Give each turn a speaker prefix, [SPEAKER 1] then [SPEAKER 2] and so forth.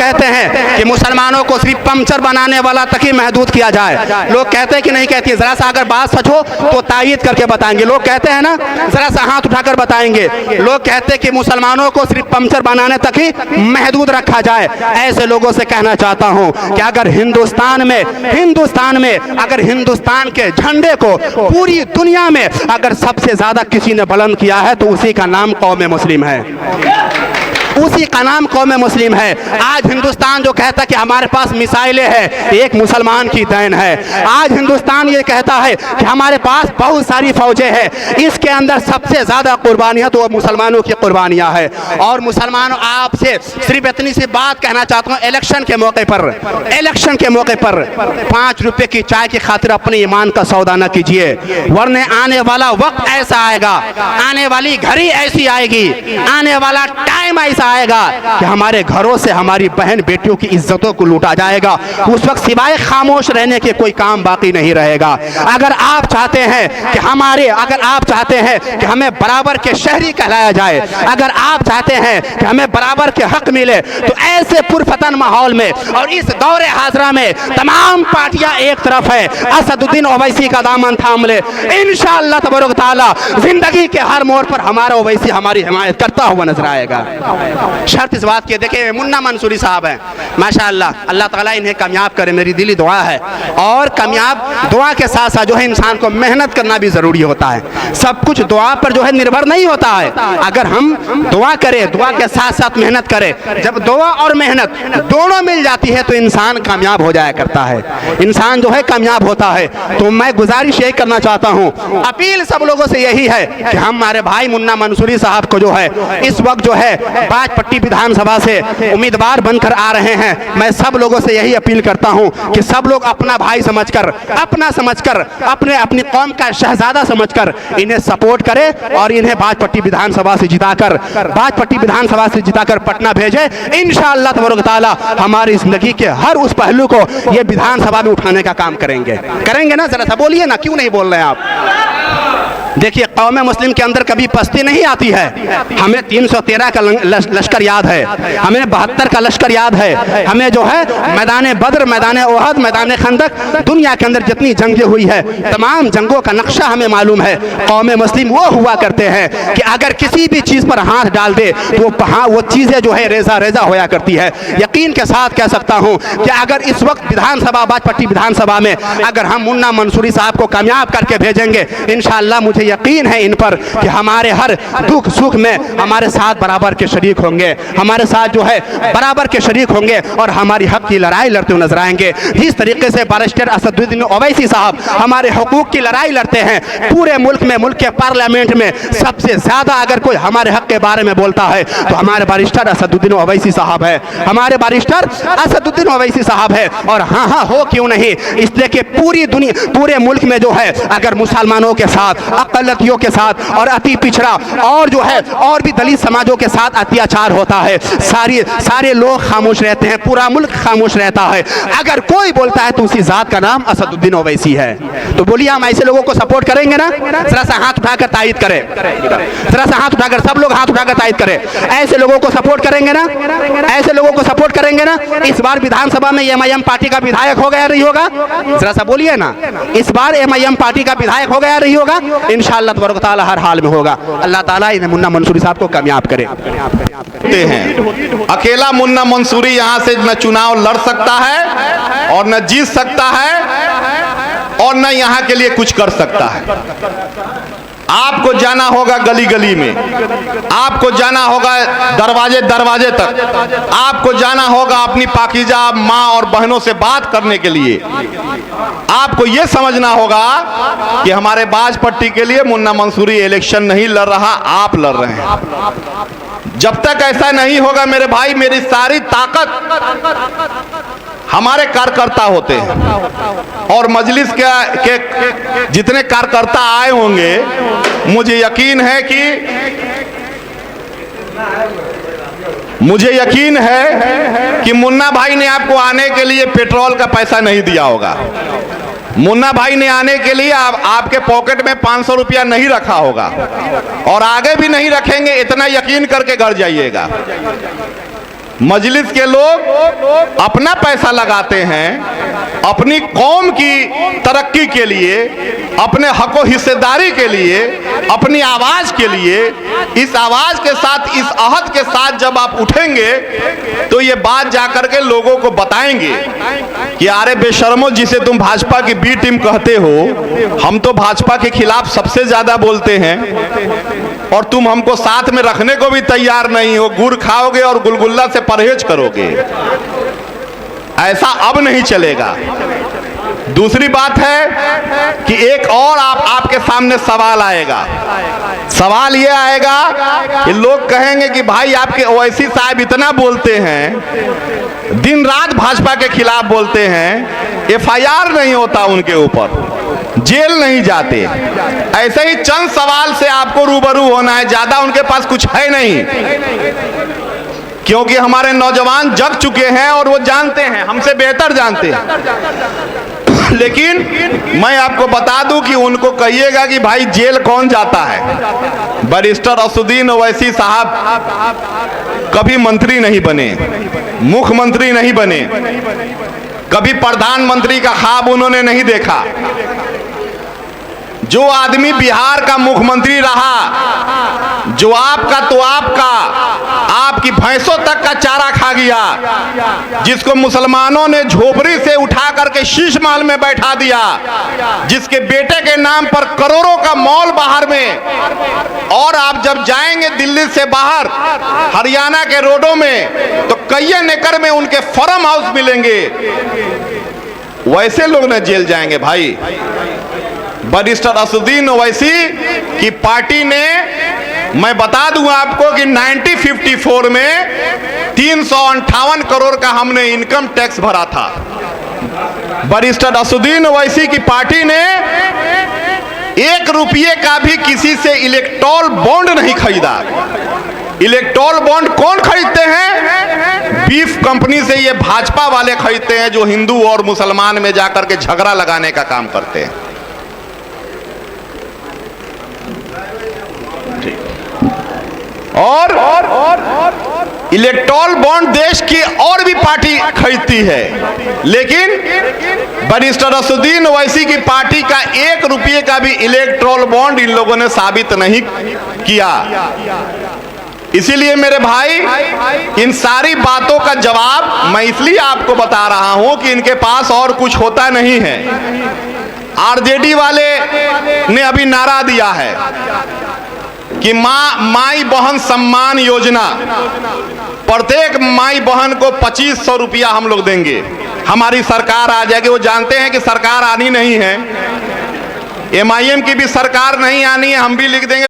[SPEAKER 1] कहते हैं कि मुसलमानों को सिर्फ पंक्चर बनाने वाला तक ही महदूद किया जाए। लोग कहते हैं कि नहीं कहती है, जरा सा अगर बात सच हो तो तायीद करके बताएंगे। लोग कहते हैं ना, जरा सा हाथ उठाकर बताएंगे। लोग कहते हैं कि मुसलमानों को सिर्फ पंक्चर बनाने तक ही महदूद रखा जाए। ऐसे लोगों से कहना चाहता हूं कि अगर हिंदुस्तान में अगर हिंदुस्तान के झंडे को पूरी दुनिया में अगर सबसे ज्यादा किसी ने बुलंद किया है तो उसी का नाम कौम मुस्लिम है, उसी का नाम कौम मुस्लिम है। आज हिंदुस्तान जो कहता है कि हमारे पास मिसाइलें हैं, एक मुसलमान की देन है। आज हिंदुस्तान ये कहता है कि हमारे पास बहुत सारी फौजें हैं, इसके अंदर सबसे ज्यादा कुर्बानियां तो मुसलमानों की कुर्बानियां हैं। और मुसलमानों, आपसे सिर्फ इतनी सी बात कहना चाहता हूँ, इलेक्शन के मौके पर 5 रुपए की चाय की खातिर अपने ईमान का सौदा न कीजिए, वरना आने वाला वक्त ऐसा आएगा, आने वाली घड़ी ऐसी आएगी, आने वाला टाइम ऐसा आएगा कि हमारे घरों से हमारी बहन बेटियों की इज्जतों को लूटा जाएगा। उस वक्त सिवाय खामोश रहने के कोई काम बाकी नहीं रहेगा। अगर आप चाहते हैं कि हमें बराबर के शहरी कहलाया जाए, अगर आप चाहते हैं कि हमें बराबर के हक मिले, तो ऐसे पुरफतन माहौल में और इस दौरे हाजरा में तमाम पार्टियां एक तरफ है, असदुद्दीन ओवैसी का दामन थाम ले। इंशाअल्लाह तबारक ताला जिंदगी के हर मोड़ पर हमारा ओवैसी हमारी हिमायत करता हुआ नजर आएगा। शर्त इस बात की, देखिए मुन्ना मंसूरी साहब हैं, माशाअल्लाह, अल्लाह ताला इन्हें कामयाब करे, मेरी दिली दुआ है। और कामयाब दुआ के साथ साथ जो है इंसान को मेहनत करना भी ज़रूरी होता है। सब कुछ दुआ पर जो है निर्भर नहीं होता है। अगर हम दुआ करें, दुआ के साथ साथ मेहनत करें, जब दुआ और मेहनत दोनों मिल जाती है तो इंसान कामयाब हो जाया करता है, इंसान जो है कामयाब होता है। तो मैं गुजारिश यही करना चाहता हूँ, अपील सब लोगों से यही है कि हम हमारे भाई मुन्ना मंसूरी साहब को जो है इस वक्त जो है बाजपट्टी विधानसभा से उम्मीदवार बनकर आ रहे हैं। मैं सब लोगों से यही अपील करता हूं कि सब लोग अपना भाई समझकर, अपनी कौम का शहजादा समझकर इन्हें सपोर्ट करें और इन्हें बाजपट्टी विधानसभा से जिताकर पटना भेजे। इंशाअल्लाह तबारक ताला हमारी जिंदगी के हर उस पहलू को ये विधानसभा में उठाने का काम करेंगे ना। जरा सा बोलिए ना, क्यों नहीं बोल रहे हैं आप? देखिए, कौम मुस्लिम के अंदर कभी पस्ती नहीं आती है। हमें 313 का लश्कर याद है, हमें 72 का लश्कर याद है, हमें जो है मैदान बद्र, मैदान ओहद, मैदान खंदक, दुनिया के अंदर जितनी जंगें हुई है तमाम जंगों का नक्शा हमें मालूम है। कौम मुस्लिम वो हुआ करते हैं कि अगर किसी भी चीज़ पर हाथ डाल दे तो वो चीज़ें जो है रेजा होया करती है। यकीन के साथ कह सकता हूँ कि अगर इस वक्त विधानसभा, बाजपट्टी विधानसभा में अगर हम मुन्ना मंसूरी साहब को कामयाब करके भेजेंगे, इंशाअल्लाह मुझे यकीन है इन पर कि हमारे हर दुख सुख में हमारे साथ बराबर के शरीक होंगे, हमारे साथ जो है बराबर के शरीक होंगे और हमारी हक की लड़ाई लड़ते हुए नजर आएंगे। जिस तरीके से बैरिस्टर असदुद्दीन ओवैसी साहब हमारे हुकूक की लड़ाई लड़ते हैं, पूरे मुल्क में, मुल्क के पार्लियामेंट में सबसे ज्यादा अगर कोई हमारे हक के बारे में बोलता है तो हमारे बैरिस्टर असदुद्दीन ओवैसी साहब है, हमारे बैरिस्टर असदुद्दीन ओवैसी साहब है। और हाँ हो क्यों नहीं, इसलिए कि पूरी दुनिया, पूरे मुल्क में जो है अगर मुसलमानों के साथ, अक़लियतियों के साथ और अति पिछड़ा और जो है और भी दलित समाजों के साथ अत्याचार होता है, सारे लोग खामोश रहते हैं, पूरा मुल्क खामोश रहता है। अगर कोई बोलता है तो उसी जात का नाम असदुद्दीन ओवैसी है। तो बोलिए, हम ऐसे लोगों को सपोर्ट करेंगे ना? जरा सा हाथ उठाकर तायद करें, जरा सा हाथ उठाकर, सब लोग हाथ उठाकर तायद करें। ऐसे लोगों को सपोर्ट करेंगे ना? ऐसे लोगों को सपोर्ट करेंगे ना? इस बार विधानसभा में एमआईएम पार्टी का विधायक हो गया नहीं होगा? जरा सा बोलिए ना, इस बार एमआईएम पार्टी का विधायक हो गया नहीं होगा? इंशाअल्लाह तबारक ताला हर हाल में होगा। अल्लाह ताला इन्हें मुन्ना मंसूरी साहब को कामयाब करे।
[SPEAKER 2] अकेला मुन्ना मंसूरी यहाँ से न चुनाव लड़ सकता है और न जीत सकता है और न यहाँ के लिए कुछ कर सकता है। आपको जाना होगा गली गली में, आपको जाना होगा दरवाजे दरवाजे तक, आपको जाना होगा अपनी पाकीज़ा माँ और बहनों से बात करने के लिए। आपको यह समझना होगा कि हमारे बाजपट्टी के लिए मुन्ना मंसूरी इलेक्शन नहीं लड़ रहा, आप लड़ रहे हैं। जब तक ऐसा नहीं होगा मेरे भाई, मेरी सारी ताकत हमारे कार्यकर्ता होते हैं और मजलिस के जितने कार्यकर्ता आए होंगे, मुझे यकीन है कि मुन्ना भाई ने आपको आने के लिए पेट्रोल का पैसा नहीं दिया होगा। मुन्ना भाई ने आने के लिए आपके पॉकेट में 500 रुपया नहीं रखा होगा और आगे भी नहीं रखेंगे, इतना यकीन करके घर जाइएगा। मजलिस के लोग अपना पैसा लगाते हैं अपनी कौम की तरक्की के लिए, अपने हक व हिस्सेदारी के लिए, अपनी आवाज के लिए। इस आवाज के साथ, इस अहद के साथ जब आप उठेंगे तो ये बात जाकर के लोगों को बताएंगे कि अरे बेशर्मो, जिसे तुम भाजपा की बी टीम कहते हो, हम तो भाजपा के खिलाफ सबसे ज्यादा बोलते हैं और तुम हमको साथ में रखने को भी तैयार नहीं हो। गुड़ खाओगे और गुलगुल्ला से परहेज करोगे। ऐसा अब नहीं चलेगा। दूसरी बात है कि एक और आपके सामने सवाल आएगा। सवाल ये आएगा कि लोग कहेंगे कि भाई आपके ओवैसी साहब इतना बोलते हैं, दिन रात भाजपा के खिलाफ बोलते हैं, एफआईआर नहीं होता उनके ऊपर, जेल नहीं जाते। ऐसे ही चंद सवाल से आपको रूबरू होना है, ज्यादा उनके पास कुछ है नहीं, क्योंकि हमारे नौजवान जग चुके हैं और वो जानते हैं, हमसे बेहतर जानते हैं। लेकिन मैं आपको बता दूं कि उनको कहिएगा कि भाई जेल कौन जाता है। बैरिस्टर असदुद्दीन ओवैसी साहब कभी मंत्री नहीं बने, मुख्यमंत्री नहीं बने, कभी प्रधानमंत्री का ख्वाब उन्होंने नहीं देखा। जो आदमी बिहार का मुख्यमंत्री रहा, जो आपका तो आपका, आपकी भैंसों तक का चारा खा गया, जिसको मुसलमानों ने झोपड़ी से उठा करके शीश महल में बैठा दिया, जिसके बेटे के नाम पर करोड़ों का मॉल बाहर में, और आप जब जाएंगे दिल्ली से बाहर हरियाणा के रोडों में तो कई एकड़ में उनके फार्म हाउस मिलेंगे। वैसे लोग न जेल जाएंगे भाई। बैरिस्टर असदुद्दीन ओवैसी की पार्टी ने, मैं बता दूं आपको कि 1954 में 358 करोड़ का हमने इनकम टैक्स भरा था। बैरिस्टर असदुद्दीन ओवैसी की पार्टी ने 1 रुपये का भी किसी से इलेक्टोरल बॉन्ड नहीं खरीदा। इलेक्टोरल बॉन्ड कौन खरीदते हैं? बीफ कंपनी से ये भाजपा वाले खरीदते हैं, जो हिंदू और मुसलमान में जाकर के झगड़ा लगाने का काम करते हैं। और इलेक्टोरल बॉन्ड देश की और भी पार्टी खरीदती है, लेकिन बैरिस्टर असदुद्दीन ओवैसी की पार्टी का 1 रुपये का भी इलेक्टोरल बॉन्ड इन लोगों ने साबित नहीं किया। इसीलिए मेरे भाई, इन सारी बातों का जवाब मैं इसलिए आपको बता रहा हूं कि इनके पास और कुछ होता नहीं है। आरजेडी वाले ने अभी नारा दिया है कि माई बहन सम्मान योजना, प्रत्येक माई बहन को 2500 रुपया हम लोग देंगे, हमारी सरकार आ जाएगी। वो जानते हैं कि सरकार आनी नहीं है, MIM की भी सरकार नहीं आनी है, हम भी लिख देंगे